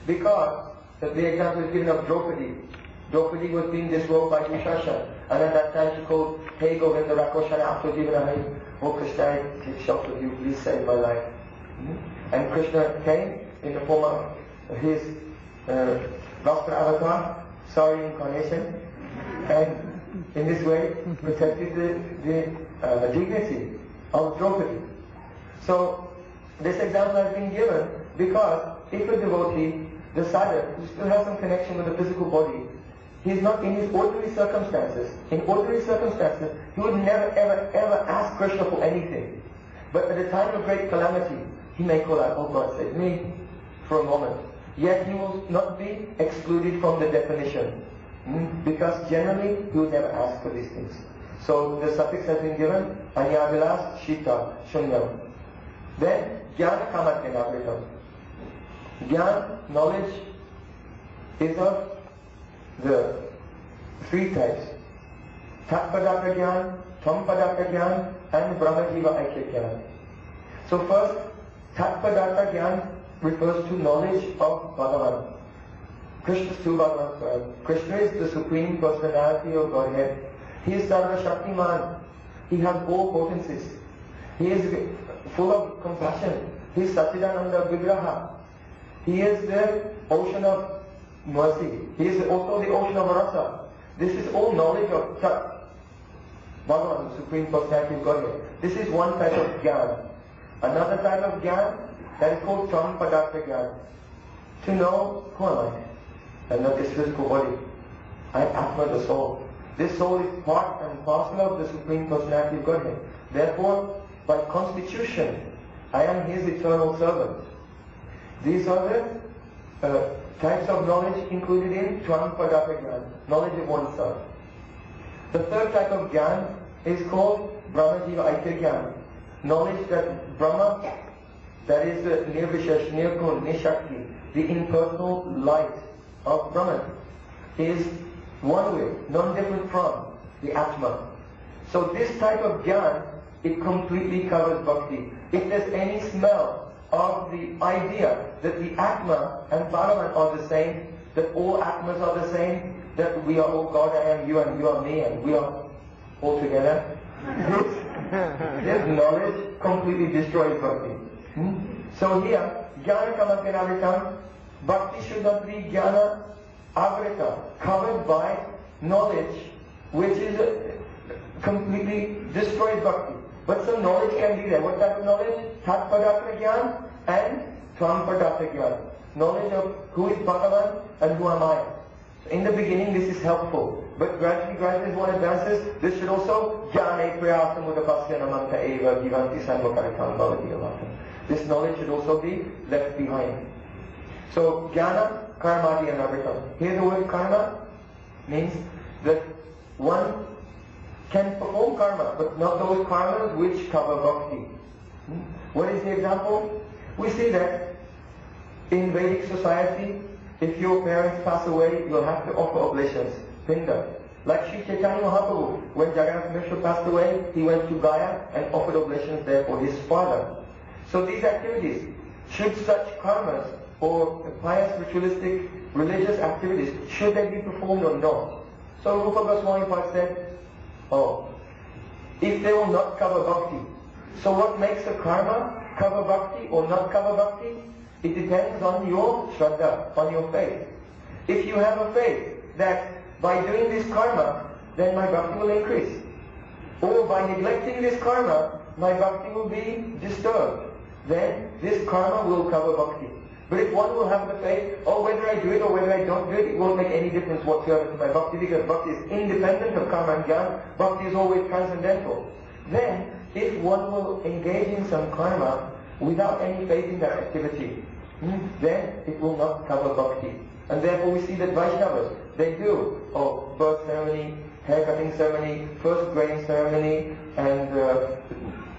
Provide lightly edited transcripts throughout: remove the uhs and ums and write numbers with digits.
Because the example is given of Draupadi. Draupadi was being disrobed by Dushashan, and at that time she called, "Hey Govinda Rakoshana Aptojivana, oh Krishna, I take shelter of you, please save my life." And Krishna came in the form of his Vastra avatar, sorry incarnation, and in this way protected the dignity of Draupadi. So this example has been given because if a devotee, the sadhak, who still has some connection with the physical body, he is not in his ordinary circumstances. In ordinary circumstances, he would never ever ever ask Krishna for anything. But at a time of great calamity, he may call out, "Oh God, save me," for a moment. Yet he will not be excluded from the definition. Because generally, he would never ask for these things. So the suffix has been given, Anyavilas Shita Shunyam. Then, Jnana Kamatyanavritam. Jnana, knowledge, is of the three types. Tatpadaka Jnana, Thampadaka Jnana, and Brahmajiva Aikya Jnana. So first, Tatpadaka Jnana refers to knowledge of Bhagavan. Krishna is two Bhagavan. Krishna is the Supreme Personality of Godhead. He is Sarva Shaktiman. He has all potencies. He is full of compassion. He is Satchidananda Vigraha. He is the ocean of mercy. He is also the ocean of rasa. This is all knowledge of Tat. Bhagavan, the Supreme Personality of Godhead. This is one type of Jnana. Another type of Jnana, that is called Thampadaka Jnana. To know who am I? And not this physical body. I am Atma, the soul. This soul is part and parcel of the Supreme Personality of Godhead. Therefore, by constitution, I am His eternal servant. These are the types of knowledge included in Thampadaka Jnana, knowledge of oneself. The third type of Jnana is called Brahmajiva Aikya Jnana, knowledge that Brahma, that is the Nirvishesh, Nirgun, Nishakti, the impersonal light of Brahman, is one with, non-different from the Atma. So this type of Jnana, it completely covers bhakti. If there's any smell of the idea that the Atma and Bhagavan are the same, that all Atmas are the same, that we are all God, I am you, and you are me, and we are all together, this knowledge completely destroys bhakti. So here, Jnana Kamatyanavritam, bhakti should not be Jnana Avrita, covered by knowledge which is completely destroys bhakti. But some knowledge can be there. What type of knowledge? Tatpadaka Jnana and Thampadaka Jnana. Knowledge of who is Bhagavan and who am I. So in the beginning this is helpful. But gradually as one advances, this should also Jnane Priyasamudapasya Namanta Eva Givanti Sanvakarakam Bhavati Avata. This knowledge should also be left behind. So Jnana Karmadi Anavritam. Here the word karma means that one can perform karma, but not those karmas which cover bhakti. What is the example? We see that in Vedic society, if your parents pass away, you'll have to offer oblations, pinda. Like Sri Chaitanya Mahaprabhu, when Jagannath Mishra passed away, he went to Gaya and offered oblations there for his father. So these activities, should such karmas or pious ritualistic religious activities, should they be performed or not? So Rupa Goswami Pad said, if they will not cover bhakti. So what makes a karma cover bhakti or not cover bhakti? It depends on your shraddha, on your faith. If you have a faith that by doing this karma, then my bhakti will increase. Or by neglecting this karma, my bhakti will be disturbed. Then this karma will cover bhakti. But if one will have the faith, whether I do it or whether I don't do it, it won't make any difference whatsoever to my bhakti, because bhakti is independent of karma and jnana. Bhakti is always transcendental. Then, if one will engage in some karma without any faith in that activity, then it will not cover bhakti. And therefore we see that Vaishnavas, they do birth ceremony, haircutting ceremony, first grain ceremony, and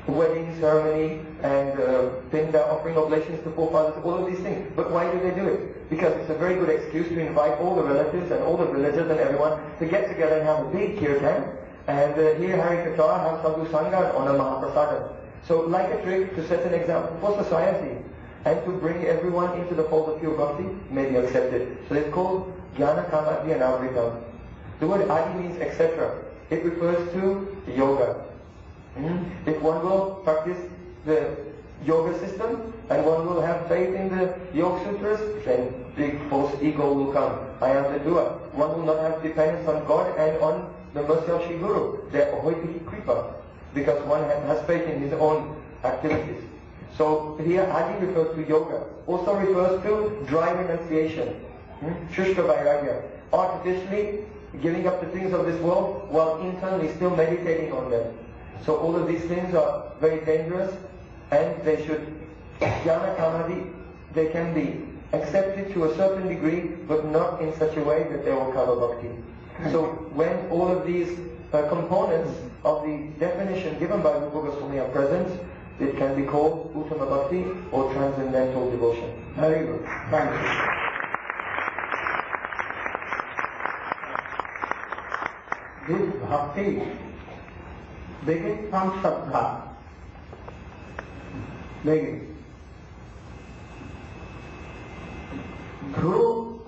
wedding ceremony, and pinda, offering oblations to forefathers, all of these things. But why do they do it? Because it's a very good excuse to invite all the relatives and all the villagers and everyone to get together and have a big kirtan, and hear Harikatha, have sadhu sangha, and honor Mahaprasadam. So like a trick to set an example for society. and to bring everyone into the fold of pure bhakti may be accepted. So it's called Jnana Kama Dhyanavritam. The word Adi means etc. It refers to yoga. If one will practice the yoga system and one will have faith in the Yoga Sutras, then big false ego will come. I am the doer. One will not have dependence on God and on the mercy of Shri Guru, the Ahoiti Kripa, because one has faith in his own activities. So here Adi refers to yoga, also refers to dry renunciation, Shushka Vairagya, artificially giving up the things of this world while internally still meditating on them. So all of these things are very dangerous, and they should, Jnana Kamadi, they can be accepted to a certain degree, but not in such a way that they will cover bhakti. So when all of these components of the definition given by Rupa Goswami are present, it can be called Uttama Bhakti or transcendental devotion. Very good. Thank you. This bhakti begins from Shraddha. Dhruv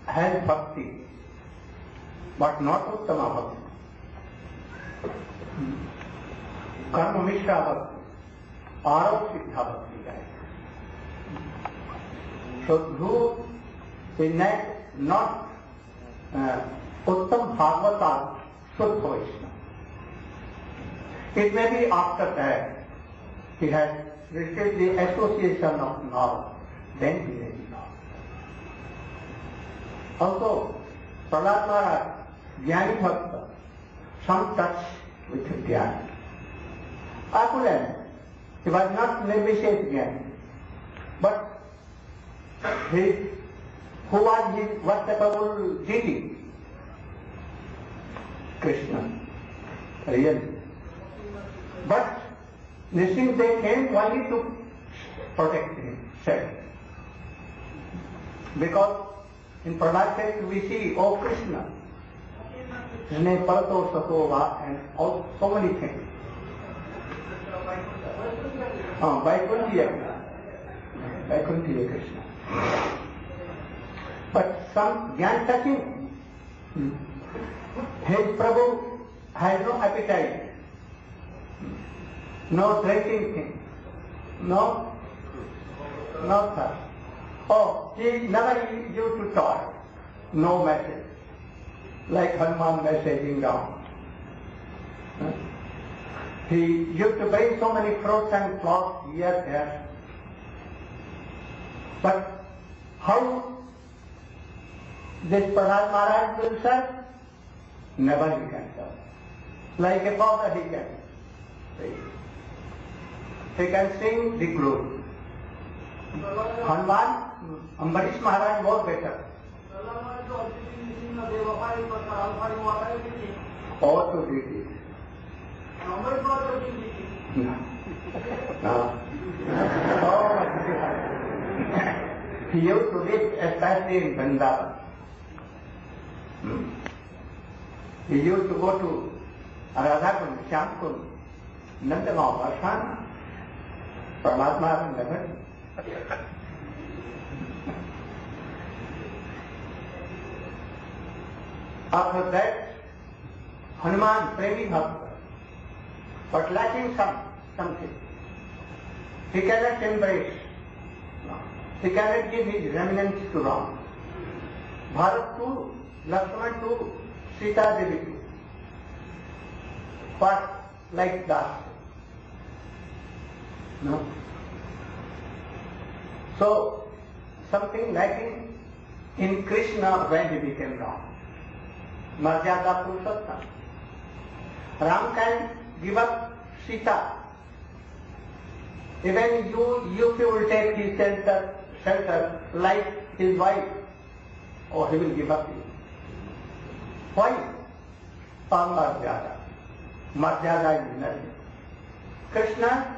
has bhakti, but not Uttama bhakti. Karma Mishra bhakti, Arav Siddha bhakti. So Dhruv is not Uttam Bhagavata Shuddha Vaishnava. It may be after that he has received the association of knowledge, then he may be knowledge. Also, Prahlad Maharaj, Jnani Bhakta, some touch with Jnani. Opulent, he was not Nirvishesha Jnani, but who was his worshipable deity? Krishna, really. But Nising, they came only to protect himself. Because in Prahlad text we see, oh Krishna, Jne Parato Satova, and all, so many things. Vaikunthiya Krishna. But some Jnana touching, his Prabhu has no appetite, no drinking thing, no thirst. Oh, he never used to talk, no message, like Hanuman messaging down. He used to bring so many fruits and cloths here, there. But how this Prahlad Maharaj will serve? Never he can serve. Like a father he can sing. He can sing the glory. Hanuman, Ambarish Maharaj was better. Or to do this. No. He used to live especially in Vrindavan. He used to go to Radhakund, Shyamkund, Nandagaon, Varsana. Paramatma never. After that, Hanuman Premi Bhakta, but lacking something. He cannot embrace. He cannot give his remnants to Ram. Bharat too, Lakshman too, Sita Devi too. But like that. No? So, something lacking in Krishna when he became Ram. Marjada Purushottam. Ram can give up Sita. Even you will take his shelter like his wife, or he will give up you. Why? Marjada. Marjada is nothing. Krishna,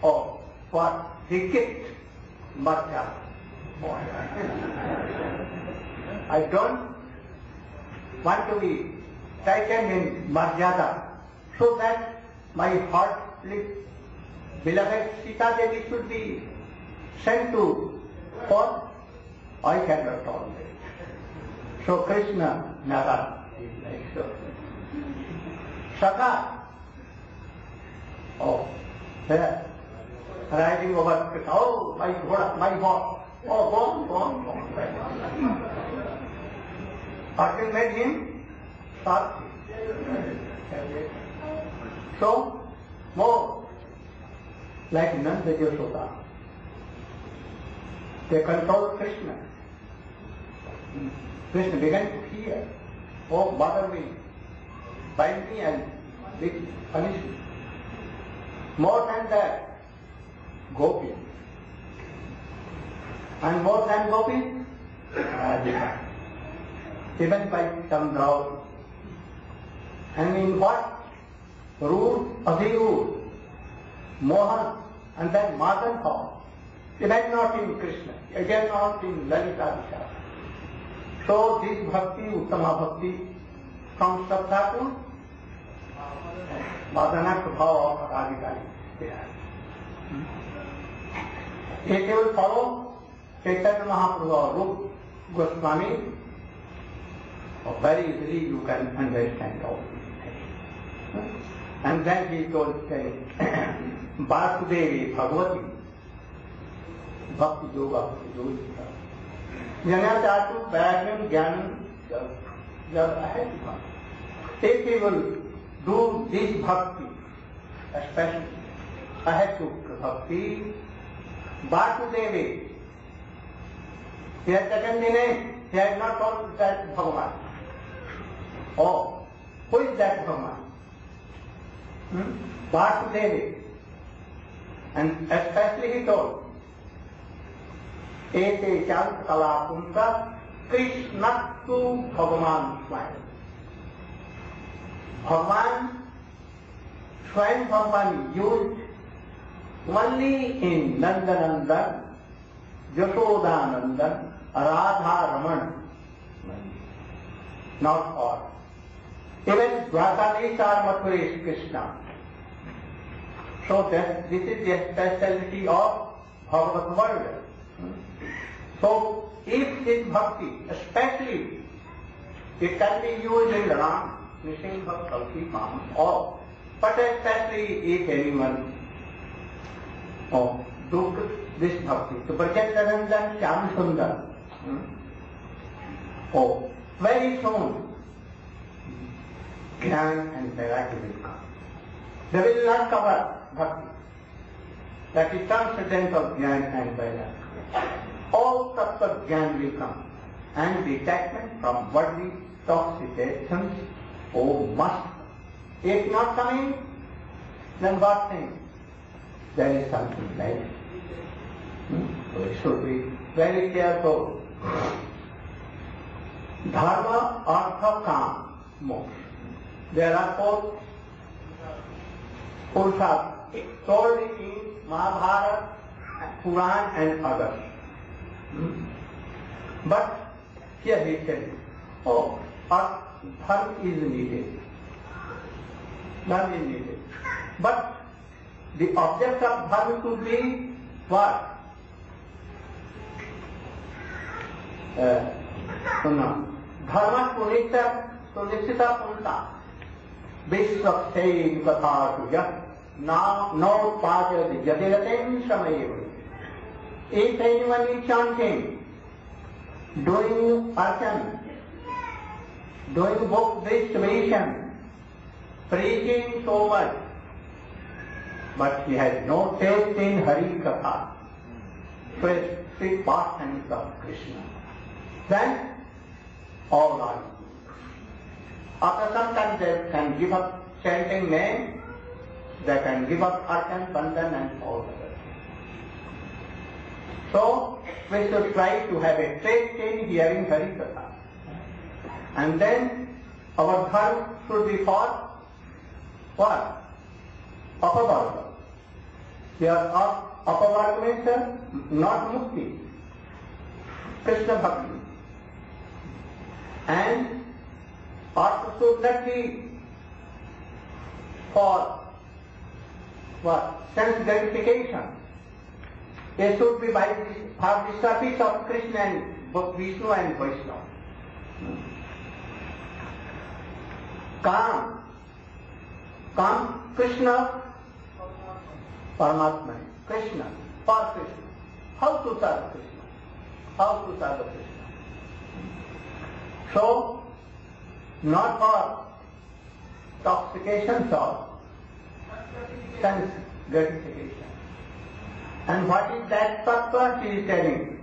oh, what? He kicked Marjada. I don't want to be taken in Marjada, so that my heart beloved Sita Devi sent to what? I cannot tolerate. So Krishna, Narayana, is like so. Saka, oh, there, riding over Krishna, oh, my Ghoda, my horse, oh, go on. Arjun made him Sarthi. So, more like Nanda Yashoda. They control Krishna. Krishna began to fear. Oh, bother me, bind me and punish me. More than that, Gopi. And more than Gopi, Radhika. Even by some drought. And in what? Root, Adhiroot, Mohan, and then Madan form. Even not in Krishna, again not in Lalita Vishal. So this bhakti, Uttama bhakti, from Shraddha to Madana to Bhava of Radhikali. It will follow Chaitanya Mahaprabhu or Rup Goswami. Very easily you can understand all this. And then he told Vasudevi Bhagavati Bhakti Yoga Jana Chatu Vairagam Jnanam Jab ahead. If he will do this bhakti, especially ahead to bhakti, Vasudevi, he had taken the name, he had not told that Bhagavan. Oh, who is that Bhagavan? Vasudevi. And especially he told, Ete Chant Kalapunta Krishnattu Bhagavan Swami. Swami Bhagavan used only in Nandanandan, Yashodanandan, Radha Raman, not all. Even Dwakadesh are Mathura Krishna. So this is the speciality of Bhagavat world. So if this bhakti, especially, it can be used in Ram, Nishinga, Kalki, Kam, all. But especially if anyone do this bhakti, to Prajantaranjan Shyam Sundar, very soon, Jnana and Vairagya will come. They will not cover bhakti. That is transcendental Jnana and Vairagya. All tattva Jnana will come. And detachment from worldly toxications, must. If not coming, then what thing? There is something like So we should be very careful. Dharma, Artha, Kam, Moksha. There are four Purusharthas told in Mahabharata, Puran and others. But here he said, Dharma is needed. Dharma is needed. But the object of Dharma should be what? Dharma Sunita Punta. Vishwakshay Kathatuya no Pajad Jadiratem Shamayev. If anyone is chanting, doing archan, doing book distribution, preaching so much, but he has no taste in Hari Katha, so it's sweet pastimes of Krishna, then all are good. After some time they can give up chanting name, they can give up archan, bandhan and all that. So we should try to have a taste in hearing Hari Katha. And then our dharma should be for what? Apavarga. Apavarga means not mukti, Krishna bhakti. And artha should not be for what? Sense gratification. It should be by for the service of Krishna and Vishnu and Vaishnava. Kam, Krishna, Paramatma, Krishna, for Krishna. How to serve Krishna? How to serve Krishna? So, not for intoxication or sense gratification. And what is that tattva? She is telling.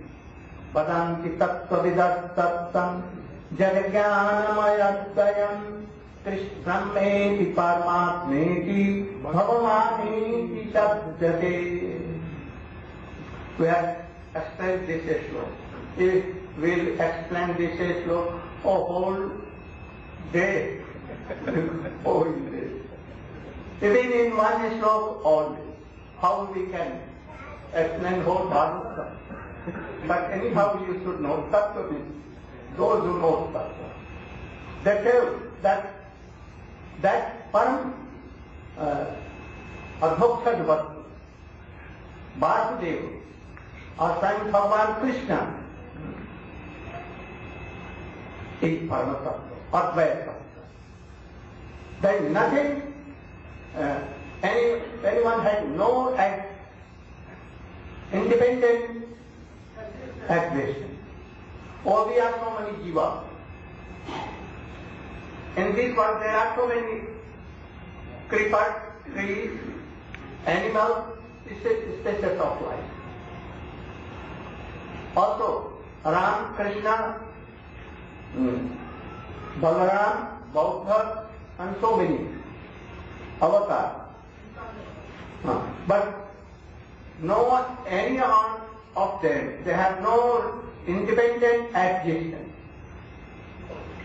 Vadanti tattva vidat tattam jagajnanamayadayam brahmeti paramatmeti bhavamaniti sabdate. We have explained this sloka. If we will explain this sloka a whole day, whole day. Even in one sloka all day. How we can explain whole Bhagavatam? But anyhow you should know tattva means those who know tattva. They tell that param adhoksad vastu, Vasudeva, or Swami Bhagavan Krishna is Parama Tattva, Advaita Tattva. There is nothing, anyone has no independent existence. Or we are so many jivas. In this world there are so many creepers, trees, animals, species of life. Also, Ram, Krishna, Balaram, Buddha, and so many avatars. But no one, any of them, they have no independent existence.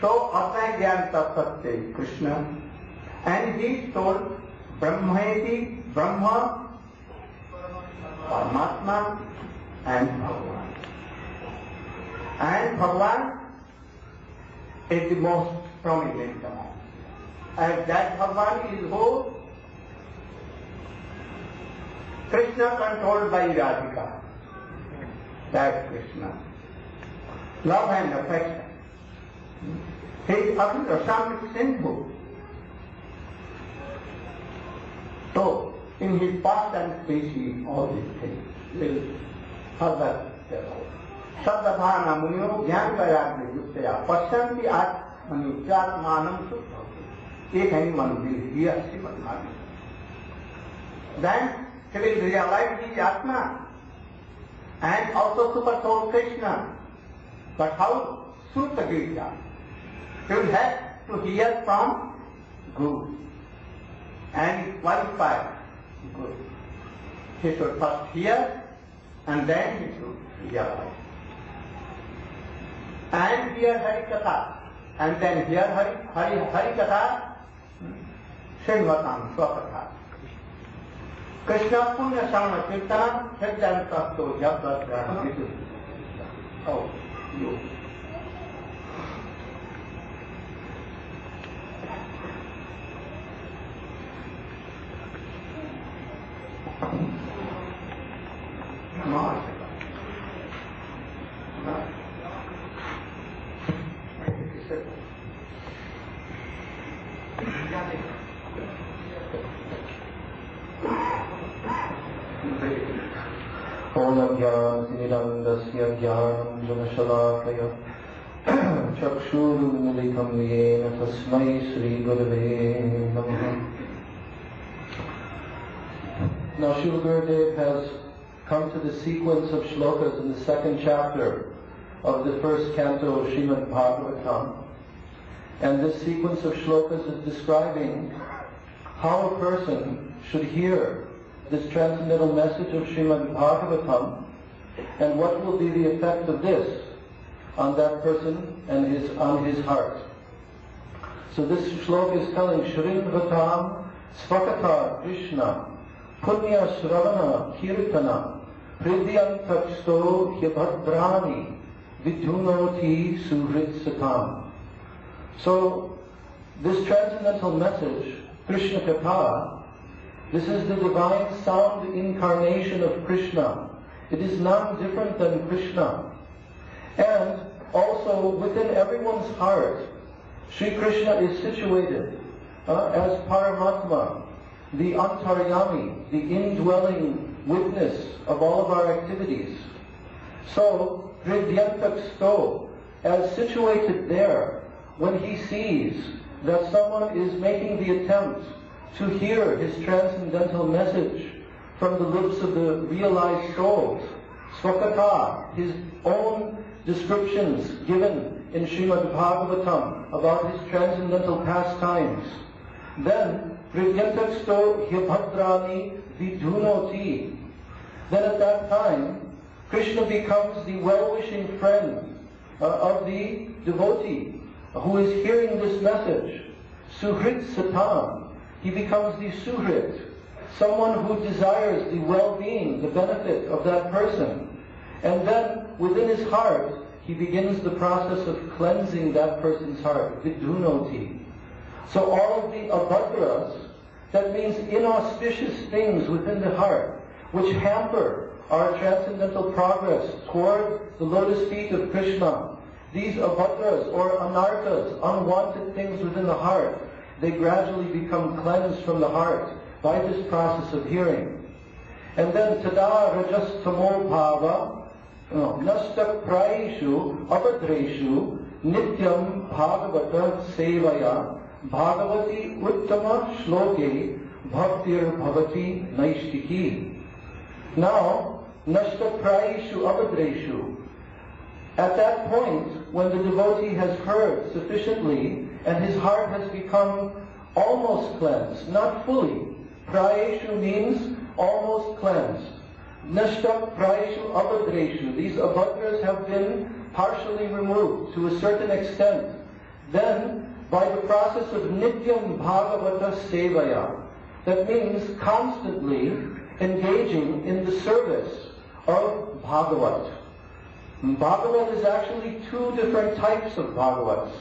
So, Atma Gyan Tatsate Krishna, and he told Brahmaeti, Brahma, Paramatma, and Bhagavan. And Bhagavan is the most prominent among. And that Bhagavan is who? Krishna controlled by Radhika. That Krishna. Love and affection. He is Abhirasam Sindhu. So, in his past and species, all these things will further develop. Saddhavana munyo jnana vairagya yuktaya pasyanti atmani jatmanam suddhavati. Ekani mandir hiya srimadhani. Then he will realize his Atma and also Super Soul Krishna. But how? Sutta Gita. He will have to hear from Guru and qualify Guru. He should first hear and then he should realize. And hear Hari Katha and then hear Hari Katha, Srimvatam Swakatha. Krishna Punya Sama Kirtanam Shadjan Tattva Jabbat Graham. Oh, you. Olamjnanidandasya jnanam janashalakaya chakshurumilitam yena tasmai Sri Gurave Namaha. Now Srila Gurudev has come to the sequence of shlokas in the second chapter of the first canto of Srimad Bhagavatam. And this sequence of shlokas is describing how a person should hear this transcendental message of Srimad Bhagavatam and what will be the effect of this on that person and on his heart. So this shloka is telling Shrinvatam Svakata Krishna Punya Shravana Kirtana Pridyantaksto Hyabhadrani Vidhunoti Suhritsatam. So this transcendental message, Krishna Katha, this is the divine sound incarnation of Krishna It is none different than Krishna. And also within everyone's heart, Sri Krishna is situated as Paramatma, the Antaryami, the indwelling witness of all of our activities. So, Hridyantaksto, as situated there, when he sees that someone is making the attempt to hear his transcendental message from the lips of the realized souls, Swakata, his own descriptions given in Srimad Bhagavatam about his transcendental pastimes, then Hridyantaksto Hyabhadrani Vidhunoti. Then at that time, Krishna becomes the well-wishing friend of the devotee who is hearing this message. Suhrit Satam. He becomes the Suhrit, someone who desires the well-being, the benefit of that person. And then within his heart, he begins the process of cleansing that person's heart, Vidhunoti. So all of the abhadras, that means inauspicious things within the heart, which hamper our transcendental progress toward the lotus feet of Krishna. These abhadras or anarthas, unwanted things within the heart, they gradually become cleansed from the heart by this process of hearing. And then tada rajas tamo bhava nasta praishu abhadreshu nityam bhagavata sevaya bhagavati uttama shloke bhaktir bhavati naishtiki. Now, nasta praishu abhadreshu. At that point, when the devotee has heard sufficiently and his heart has become almost cleansed, not fully. Prayeshu means almost cleansed. Nashta prayeshu abhadreshu. These abhadras have been partially removed to a certain extent. Then, by the process of nityam bhagavata sevaya, that means constantly engaging in the service of Bhagavat. Bhagavat is actually two different types of Bhagavats.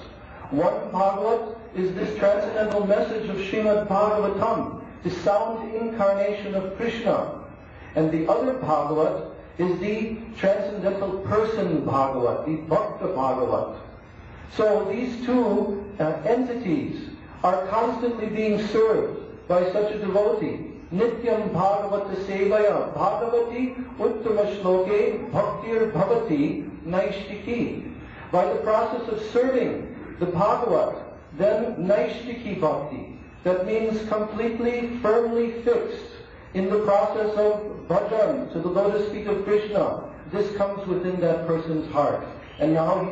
One Bhagavat is this transcendental message of Srimad Bhagavatam, the sound incarnation of Krishna. And the other Bhagavat is the transcendental person Bhagavat, the Bhakta Bhagavat. So these two entities are constantly being served by such a devotee. Nityam Bhagavata Sevaya Bhagavati Uttama Shloke Bhaktir Bhavati Naishtiki. By the process of serving the Bhagavat, then Naishtiki Bhakti. That means completely, firmly fixed in the process of bhajan to the lotus feet of Krishna. This comes within that person's heart. And now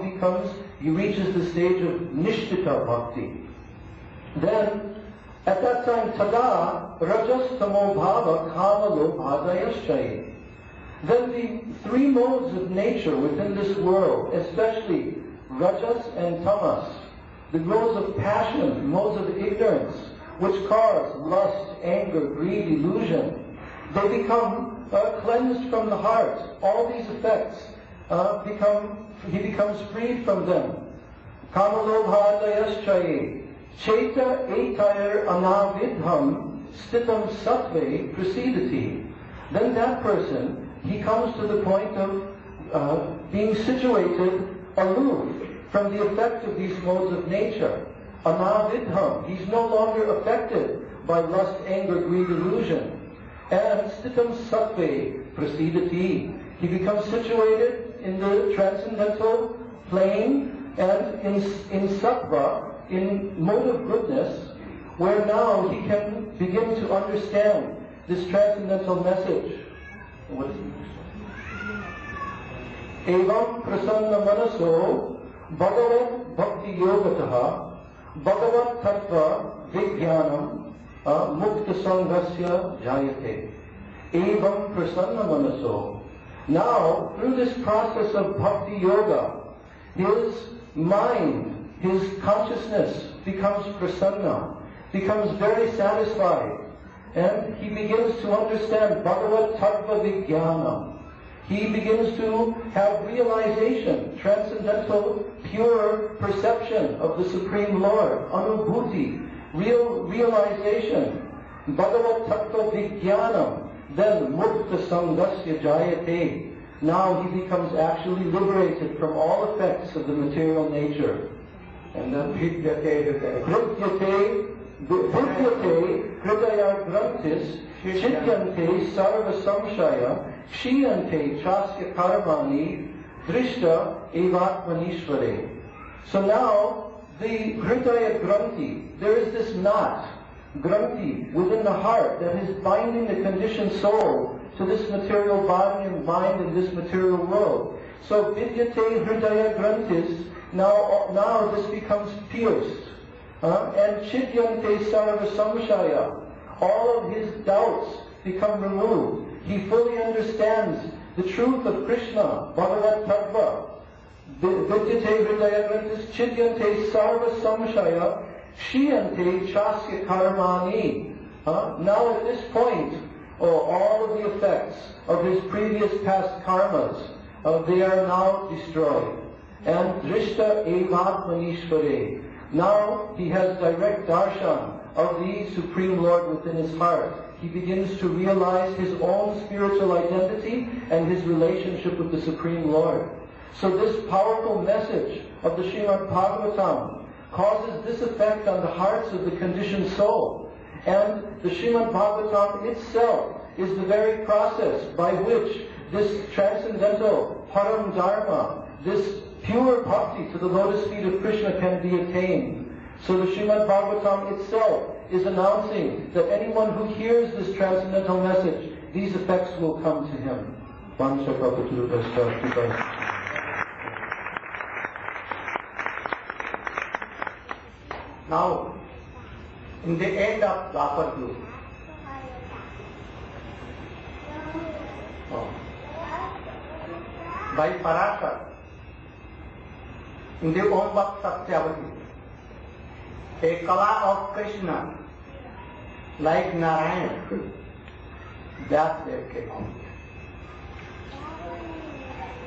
he reaches the stage of Nishtita Bhakti. Then, at that time, tada rajas tamo bhava kama lobhadayaschayi. Then the three modes of nature within this world, especially rajas and tamas, the modes of passion, modes of ignorance, which cause lust, anger, greed, illusion, they become cleansed from the heart. All these effects he becomes freed from them. Kama lobhadayaschayi. Cheta etair anavidham stitam sattve prasidati. Then that person, he comes to the point of being situated aloof from the effect of these modes of nature. Anavidham, he's no longer affected by lust, anger, greed, illusion. And stitam sattve prasidati. He becomes situated in the transcendental plane and in sattva, in mode of goodness, where now he can begin to understand this transcendental message. What is it? Evam prasanna manaso bhagavat bhakti yogataha bhagavat tattva vijnanam mukta sanghasya jayate. Evam prasanna manaso. Now, through this process of bhakti yoga, his mind, his consciousness becomes prasanna, becomes very satisfied, and he begins to understand Bhagavat Tattva Vijnana. He begins to have realization, transcendental, pure perception of the Supreme Lord, Anubhuti, realization. Bhagavat Tattva Vijnana, then Mukta Sanghasya Jayate. now he becomes actually liberated from all effects of the material nature. And then Vidyate Hridaya Grantis Chidyante Sarva Samshaya Kshiyante Chasya Karmani Drishta Evatmanishvare. So now the Hridaya Granthi, there is this knot, Granthi, within the heart that is binding the conditioned soul to this material body and mind in this material world. So Vidyate Hridaya Grantis, now this becomes pierced. And Chidyante Sarva Samshaya, all of his doubts become removed. He fully understands the truth of Krishna, Bhagavat Tattva. Vidyate Hridaya Grantis Chidyante Sarva Samshaya Kshiyante Chasya Karmani. Now at this point, all of the effects of his previous past karmas, they are now destroyed. And Drishta Evatmanishvare. Now he has direct darshan of the Supreme Lord within his heart. He begins to realize his own spiritual identity and his relationship with the Supreme Lord. So this powerful message of the Srimad Bhagavatam causes this effect on the hearts of the conditioned soul. And the Srimad Bhagavatam itself is the very process by which this transcendental param dharma, this pure bhakti to the lotus feet of Krishna can be attained. So the Srimad Bhagavatam itself is announcing that anyone who hears this transcendental message, these effects will come to him. Now, in the end of Dwapar Yuga, by Parashar, in the Om Bhakt Satyavati, a kala of Krishna, like Narayana, Vyasdev came out.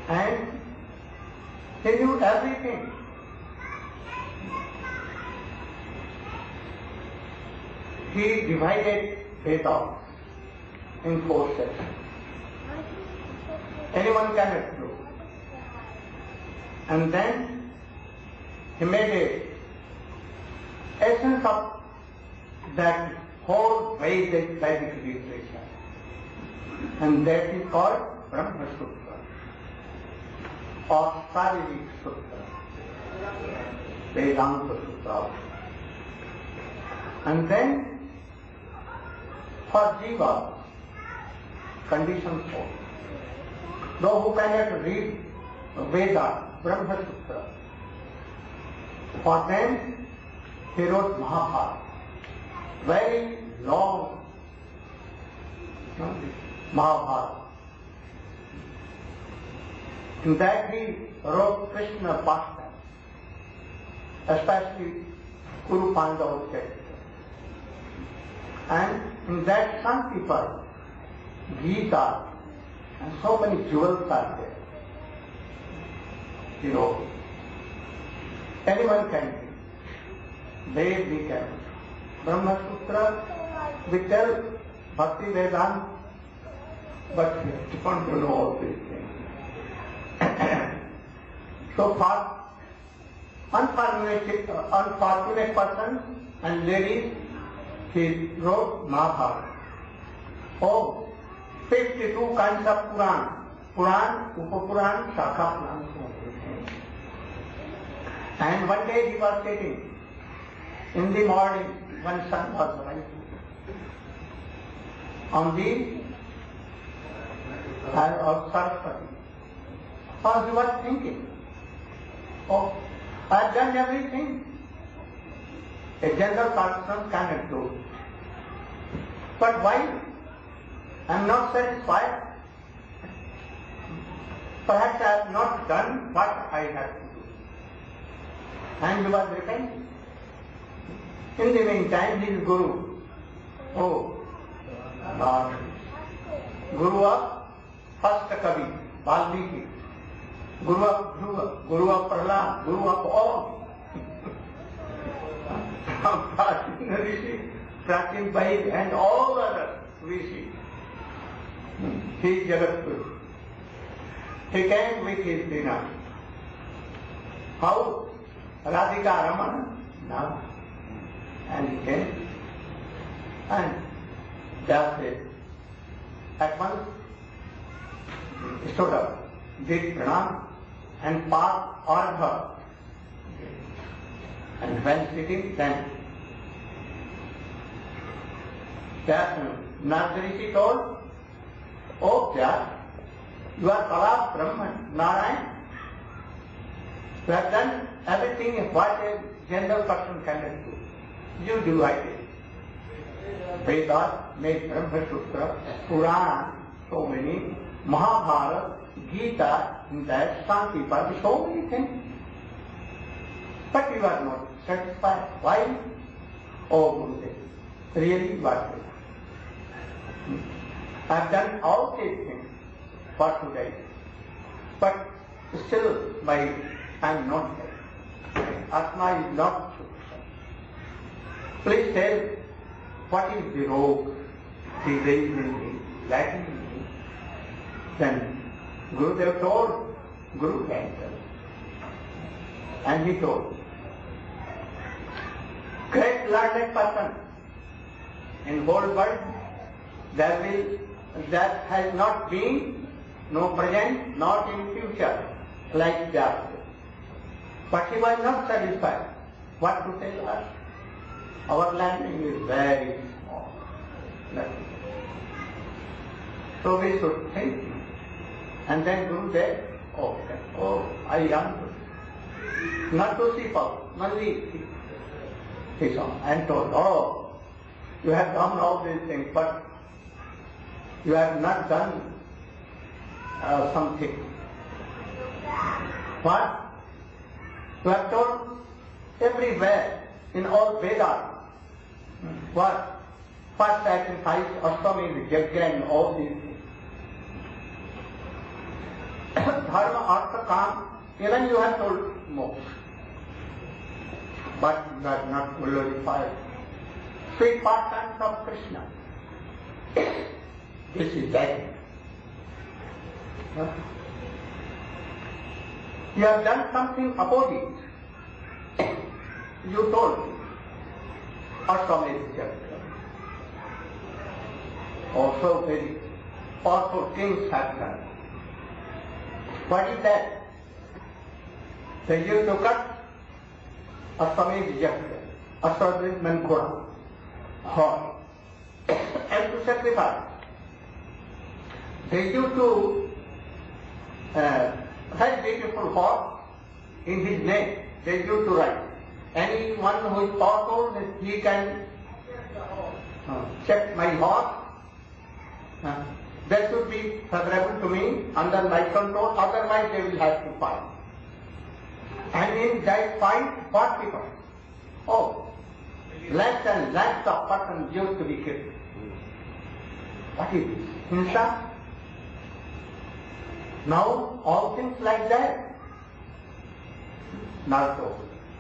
And he knew everything. He divided Vedas in 4 sections. Anyone cannot do. And then he made a essence of that whole Vedic literature. And that is called Brahma Sutra or Sharirik Sutra, Vedanta Sutra. And then for Jiva, conditioned soul, those who cannot read Veda, Brahma Sutra, for them he wrote Mahabharata, very long Mahabharata. In that he wrote Krishna pastime, especially Kuru Pandava character. And in that some people, Gita, and so many jewels are there. You know, anyone can read. Ved we can. Brahma Sutra, we tell Bhakti Vedanta, but we don't know all these things. So for unfortunate persons and ladies, he wrote Mahabharata. Oh, 52 kinds of Puran. Puran, Upapuran, Shakha Puran. And one day he was sitting in the morning when sun was rising on the side of Saraswati. So he was thinking, oh, I have done everything a general person cannot do. But why? I am not satisfied. Perhaps I have not done what I have to do. And he was repenting. In the meantime, his Guru, Guru of first Kavi, Valmiki, Guru of Dhruva, Guru of Prahlad, Guru of all. Rishi, Pratim Bhai and all other Rishi. He is Jagat Guru. He came with his dinner. How? Radhika Raman? No. And he came and just at once stood up, did pranam and passed argha. And when sitting, then Narayana told, "Oh Vyas, you are Kala Brahman, Narayana. You have done everything what a general person cannot do. You do like it. Vedas made Brahma Sutra, Purana, so many, Mahabharata, Gita, in that, Shanti Parva, so many things. But you are not satisfied. Why? Oh Gurudev, really you are good. I have done all these things for today. But still I am not there. My Atma is not sufficient. Please tell what is the rogue, disease in me, lacking in me. Then Gurudev told, Guru answered. And he told, great learned person in whole world that has not been, no present, not in future, like that. But he was not satisfied. What to tell us? Our learning is very small. So we should think. And then Gurudev, I understood. Not to see power, only he saw and told, you have done all these things, but you have not done something. What? You have told everywhere, in all Vedas, what? First sacrifice, Swami, Yajna and all these things. Dharma, Artha, Kam, even you have told more. But you are not glorified. Sweet pastimes of Krishna. This is that. You have done something opposite. You told Swami also very powerful things have done. What is that? They used to cut Swami Yajna, Swami Mankura, horn, and to sacrifice. They used to very beautiful horse in his name. They used to write. Anyone who is powerful, he can check my horse. That should be favorable to me, under my control, otherwise they will have to fight. And in that fight, what people? Lakhs and lakhs of persons used to be killed. What is this? Hinsa? Now, all things like that. Naruto,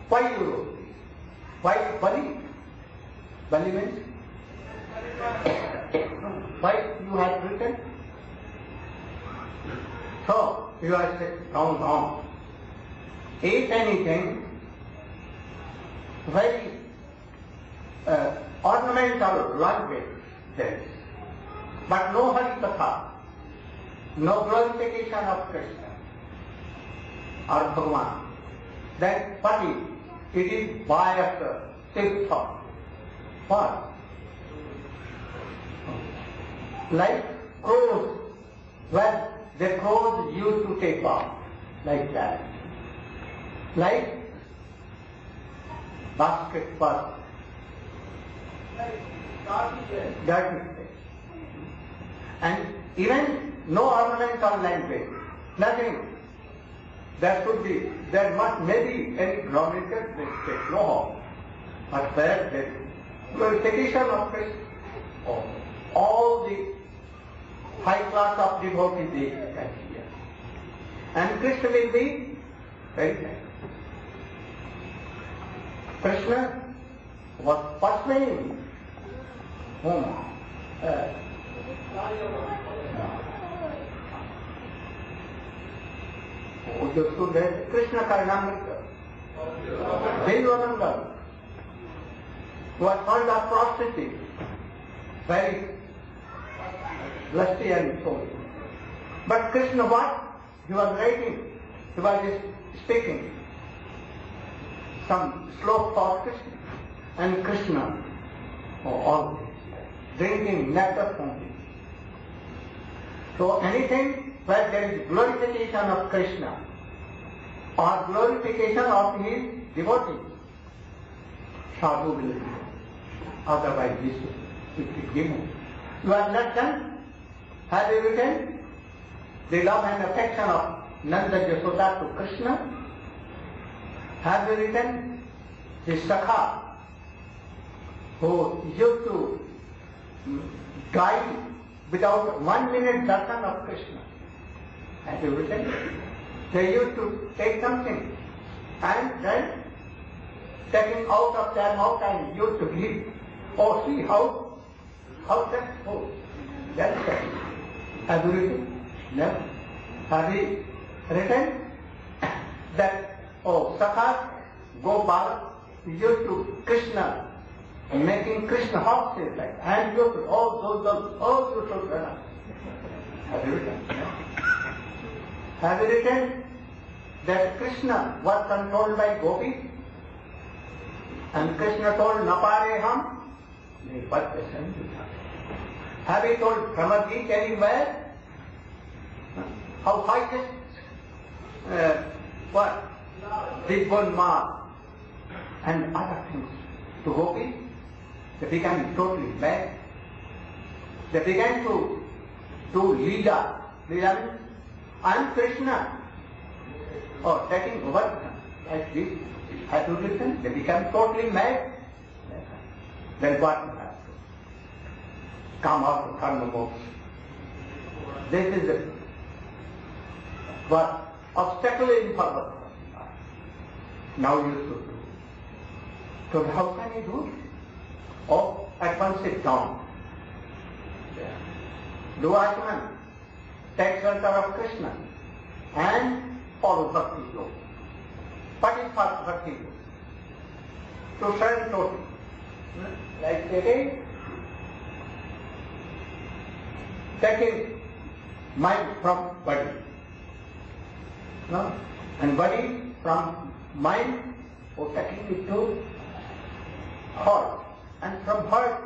why you wrote this? Why Bali? Bali means? Why you have written? So, you are saying, wrong. If anything, very ornamental language there is. But no Harikatha, no glorification of Krishna or Bhagavan. Then what is? It is biased, self-thought. What? Like crows, when the crows used to take off, like that. Like basketball, dirty place. And even no ornamental language, nothing. There must maybe any grammatical mistake, no harm. But where there is glorification of Krishna, all the high class of devotees they can hear. And Krishna will be very nice. Krishna was pursuing whom? वो जो सुन रहे कृष्ण का नाम Devananda was called a prostitute, very lusty and so on. But Krishna what? He was writing, he was speaking some slope for Krishna. And Krishna, all drinking nectar from him. So anything where there is glorification of Krishna or glorification of his devotee, sadhu will be. Otherwise this will be given. You have not done? Have you written the love and affection of Nanda Yashoda to Krishna? Have you written the Sakha who used to guide without 1 minute darshan of Krishna? Have you written? They used to take something and then taking out of their mouth and used to give. Oh, see how that's so. That's it. Have you written? No. Have you written that, oh, Sakha Gopal used to Krishna, making Krishna horses like, and you should, all you should run. Have you written? No. Have you written that Krishna was controlled by gopis? And Krishna told, Napareham, what question? Have you told Brahmaji anywhere? How highest, what? Digbon Ma and other things to gopis? They began totally bad. They began to do Leela. Leela means I am Krishna. Or taking over like this. Have you listened? They become totally mad. Then what will happen? Come out of karma moksha. This is the what obstacle in forward. Now you should do. So how can you do it? Oh, at once sit down. Do Ashman, take shelter of Krishna and follow Bhakti Yoga. What is Bhakti Yoga? To surrender totally. Like taking mind from body. No? And body from mind, or taking it to heart. And from heart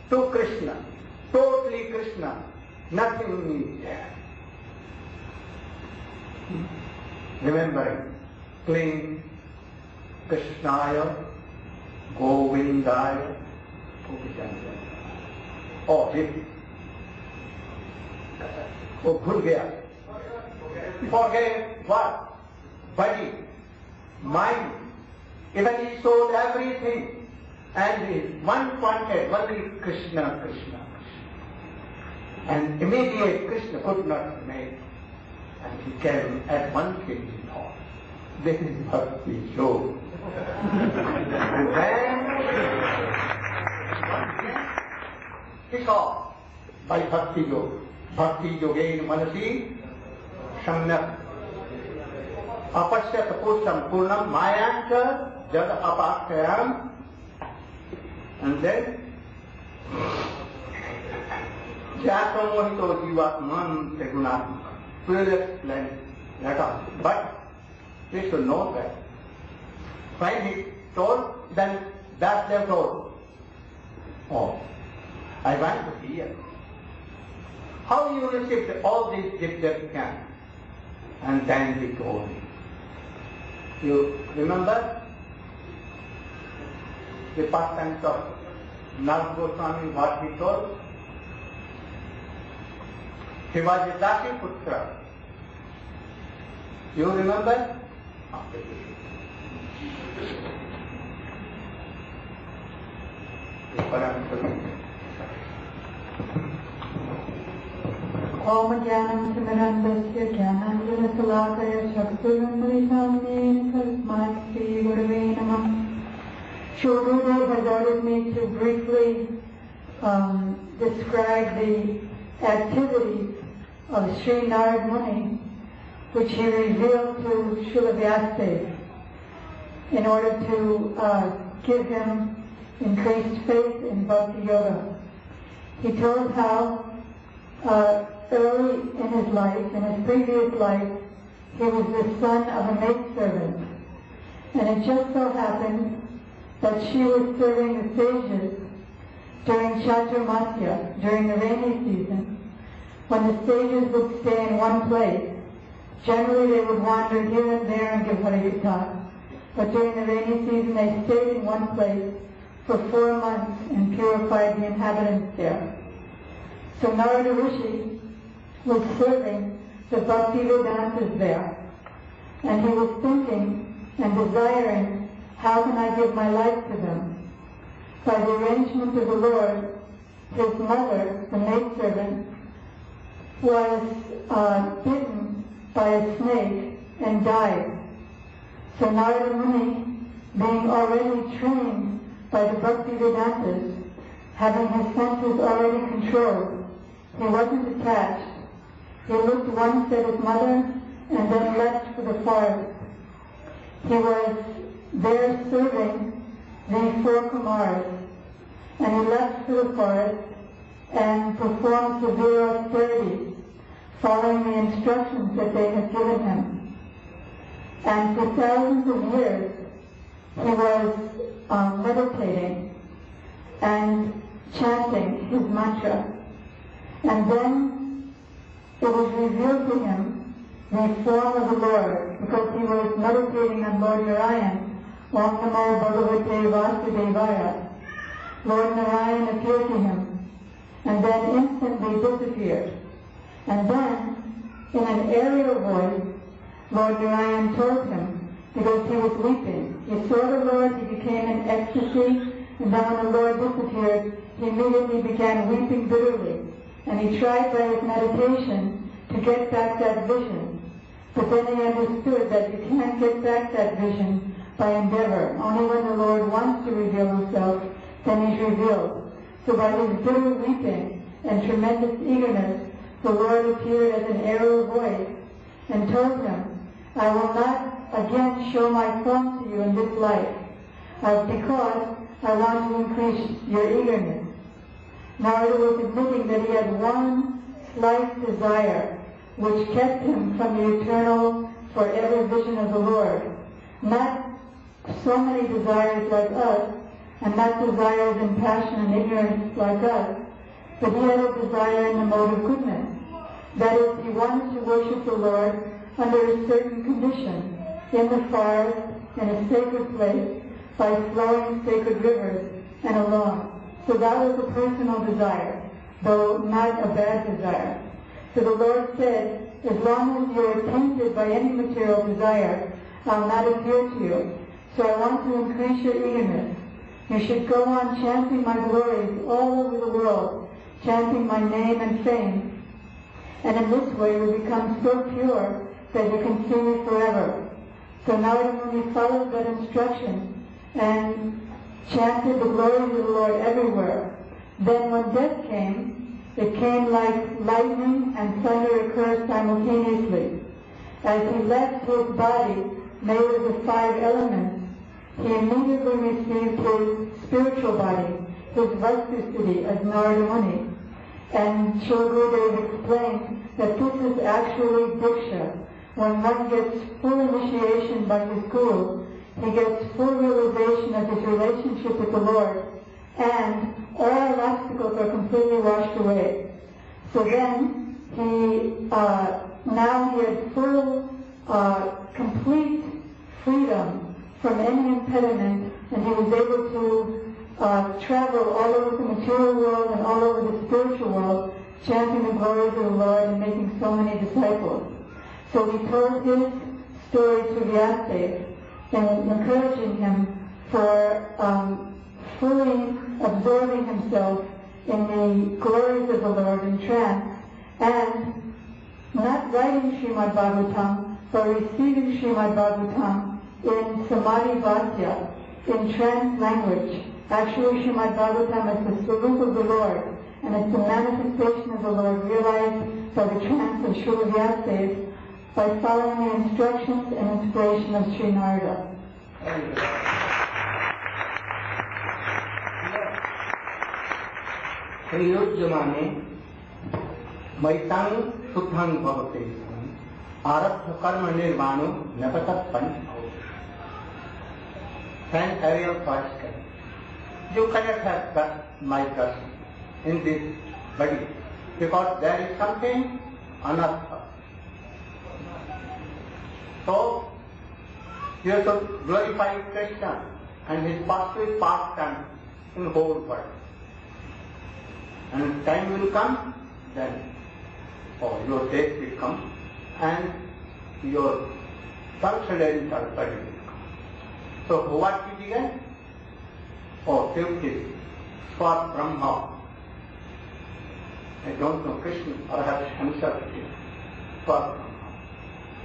to Krishna. Totally Krishna. Nothing there. Remembering, cling Krishnaya, Govindaya, Oh, him. Oh, bhul gaya. Forget what? Body, mind. Even he sold everything. And he one wanted only Krishna, Krishna, Krishna. And immediate Krishna could not make. And he came at once in his thought. This is Bhakti Yoga. And then he saw by Bhakti Yoga. Bhakti Yogain Manasi Samyak Apasyat Pusham Purnam Mayancha Jad Apakayam. And then Jasamohito Jivatman Tegunatma. We'll explain later. But we should know that. When he told, then that they told, oh, I want to hear. How you received all these gifts that you can? And then he told me. You remember the pastimes of Narayana Goswami, what he told? He was a Dashi Putra. You remember? Om Jnanam Simarandasya Jnanandjana Salakaya Shaktiramritamne Tasmai Shri Gurave Namah. Shri Gurudev has ordered me to briefly describe the activities of Sri Narad Muni which he revealed to Srila Vyasdev in order to give him increased faith in Bhakti Yoga. He told how early in his life, in his previous life, he was the son of a maidservant. And it just so happened that she was serving the sages during Chaturmasya, during the rainy season, when the sages would stay in one place. Generally they would wander here and there and give Harikatha. But during the rainy season they stayed in one place for 4 months and purified the inhabitants there. So Narada Rishi was serving the Bhakti Vedantas there. And he was thinking and desiring, how can I give my life to them? By the arrangement of the Lord, his mother, the maidservant, was bitten by a snake and died. So Narada Muni, being already trained by the Bhakti Vedantas, having his senses already controlled, he wasn't attached. He looked once at his mother and then left for the forest. He was there serving the 4 Kumars, and he left for the forest and performed severe austerities, following the instructions that they had given him. And for thousands of years, he was meditating and chanting his mantra. And then it was revealed to him the form of the Lord, because he was meditating on Lord Narayana. Om Namo Bhagavate Vasudevaya. Lord Narayana appeared to him, and then instantly disappeared. And then, in an aerial voice, Lord Narayana told him, because he was weeping. He saw the Lord, he became in ecstasy, and then when the Lord disappeared, he immediately began weeping bitterly. And he tried by his meditation to get back that vision. But then he understood that you can't get back that vision by endeavor. Only when the Lord wants to reveal himself, then he's revealed. So by his bitter weeping and tremendous eagerness, the Lord appeared as an aerial voice and told him, I will not again show my form to you in this life, because I want to increase your eagerness. Narada was admitting that he had one slight desire, which kept him from the eternal, forever vision of the Lord. Not so many desires like us, and not desires in passion and ignorance like us, but he had a desire in the mode of goodness. That is, he wanted to worship the Lord under a certain condition, in the forest, in a sacred place, by flowing sacred rivers, and alone. So that was a personal desire, though not a bad desire. So the Lord said, as long as you're tainted by any material desire, I'll not appear to you. So I want to increase your eagerness. You should go on chanting my glories all over the world, chanting my name and fame. And in this way you become so pure that you can see me forever. So Narada Muni followed that instruction and chanted the glories of the Lord everywhere. Then when death came, it came like lightning and thunder occur simultaneously. As he left his body made of the 5 elements, he immediately received his spiritual body, his Vastusthiti as Narada Muni. And Srila Gurudev explained that this is actually Diksha. When one gets full initiation by his Guru, he gets full realization of his relationship with the Lord, and all obstacles are completely washed away. So then he had full, complete freedom from any impediment, and he was able to travel all over the material world and all over the spiritual world, chanting the glories of the Lord and making so many disciples. So he told his story to Vyasdev, and encouraging him for fully absorbing himself in the glories of the Lord in trance, and not writing Srimad Bhagavatam, but receiving Srimad Bhagavatam in Samadhi Vasya, in trance language. Actually, Srimad Bhagavatam is the Swarup of the Lord, and it's the manifestation of the Lord realized by the trance of Srila Vyasadeva by following the instructions and inspiration of Sri Narada. प्रयोज्यमाने मैतांग शुद्धं भवते आरब्ध कर्म निर्माणो नपतपन Then area of question. You cannot have my person in this body because there is something anartha. So you should glorify Krishna and his positive pastime in the whole world. And time will come, then your death will come and your transcendental body will come. So what we began? Fifth is Swat Brahma. I don't know Krishna, perhaps himself is Swat Brahma.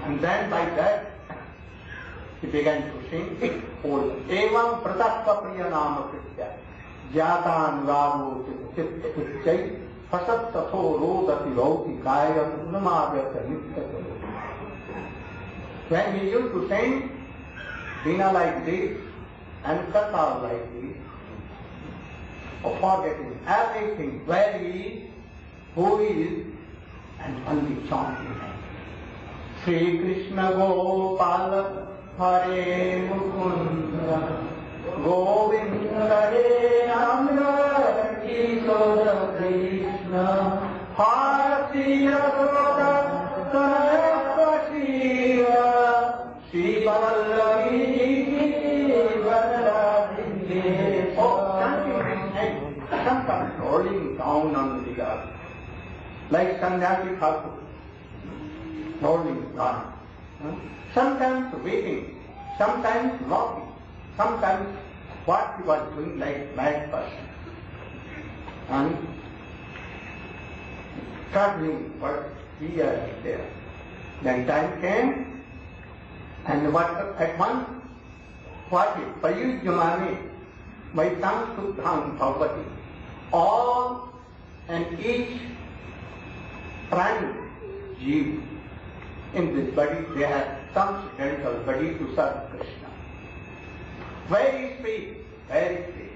And then by that he began to sing it whole. Evam pratakpa priya nama kritya jatan ravo chittachai fasat tatho rodati rauti kaya punamadhyata nitya. When he used to sing Veena like this and Katha like this, forgetting everything, where he is, who he is, and only chanting. Sri Krishna Gopala Hare Mukunda Govinda Hare Namra Kisoda Krishna Harati Yasoda Tanayapashira Sri Vallavi Varadinge. Oh, chanting his head, sometimes rolling down on the earth, like Sannyasi Thakur, rolling down. Sometimes weeping, sometimes laughing, sometimes what he was doing like mad person. And traveling for here and there. Then time came, and what at once, what is Payujamani, Maitang Suddhang Bhavati. All and each prana, jeev, in this body, they have transcendental body to serve Krishna. Very sweet, very sweet.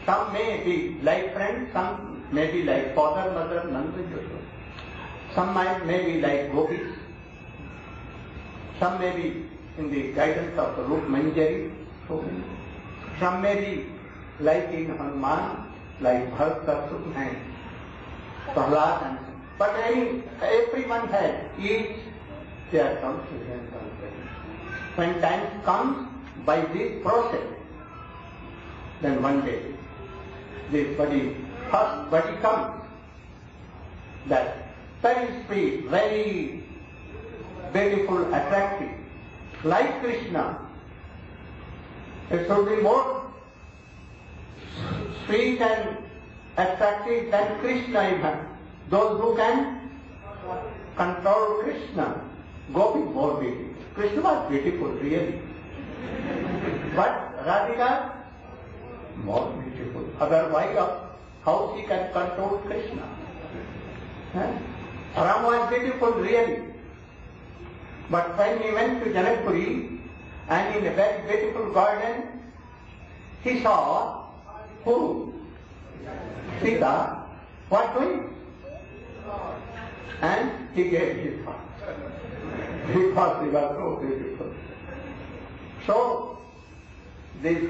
Some may be like friends, some may be like father, mother, Nanda, Yashoda. Some may be like gopis. Some may be in the guidance of the Rup Manjari. Some may be like in Hanuman, like Bharata, and Prahlad, and but everyone has each their transcendental body. When time comes by this process, then one day this body, first body comes, that very sweet, very beautiful, attractive, like Krishna. It should be more sweet and attractive than Krishna even. Those who can control Krishna, go be more beautiful. Krishna was beautiful, really. But Radhika, more beautiful. Otherwise, how she can control Krishna? Ram was beautiful, really. But when he went to Janakpuri, and in a very beautiful garden, he saw who? Sita. What doing? And he gave his heart. Because he was so beautiful. So, this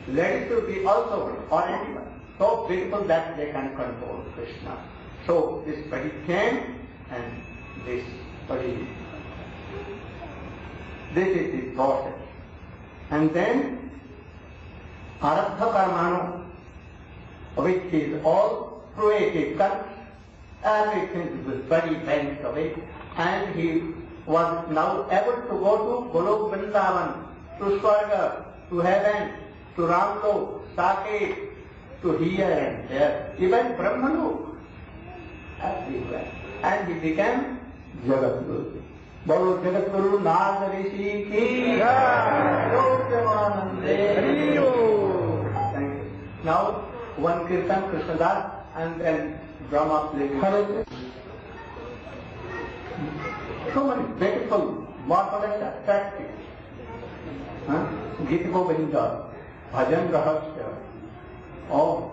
lady should be also, or anyone, so beautiful that they can control Krishna. So, this body came, and this body, this is the process. And then, Arabdha Karmano, which is all creative culture, everything was very bent away, and he was now able to go to Golok Vrindavan, to Swarga, to heaven, to Ramlok, Saket, to here and there, even Brahmalok, everywhere. And he became Jagatguru. Bolo Jagatguru Nag Rishi Ki Thank you. Now, one Kirtan, Krishnadas, and then drama playing. so many beautiful, marvelous, attractive. Gita Govinda, Bhajan Rahasya, oh,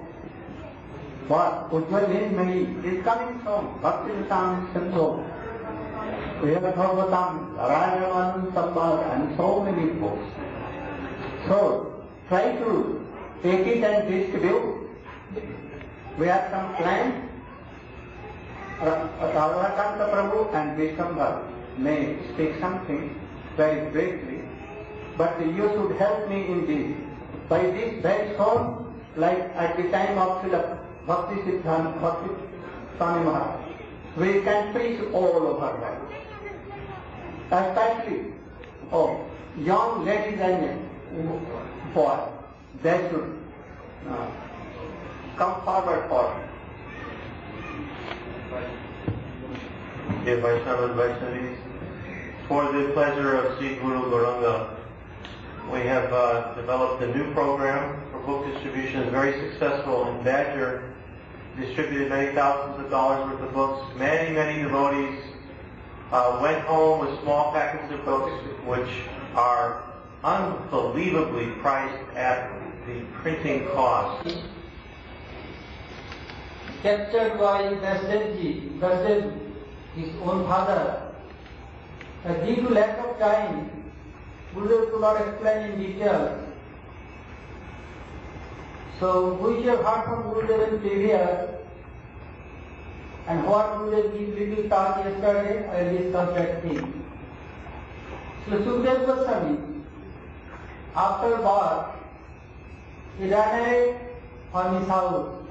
what Ujjwal Nirmali is coming from Bhakti Rasamrita Sindhu. We have Bhagavatam, Narayana, Sambhava, and so many books. So, try to take it and distribute. We have some plans. Radhakanta Prabhu and Vishwambhar may speak something very briefly, but you should help me in this. By this very soon, like at the time of Srila Bhakti Siddhanta, Bhakti Swami Maharaj, we can preach all over world. Especially, young ladies and boys, they should come forward for it. Dear Vaishnava and Vaishnavis, for the pleasure of Sri Guru Gauranga, we have developed a new program for book distribution. It's very successful in Badger, distributed many thousands of dollars worth of books. Many, many devotees went home with small packets of books which are unbelievably priced at the printing cost. Captured by Vasdev, his own father. Due to lack of time, Gurudev could not explain in detail. So, which have heard from Gurudev in previous, and what Gurudev gave little talk yesterday, I will discuss that thing. So, Sukdev Goswami, after birth, he ran away from his house.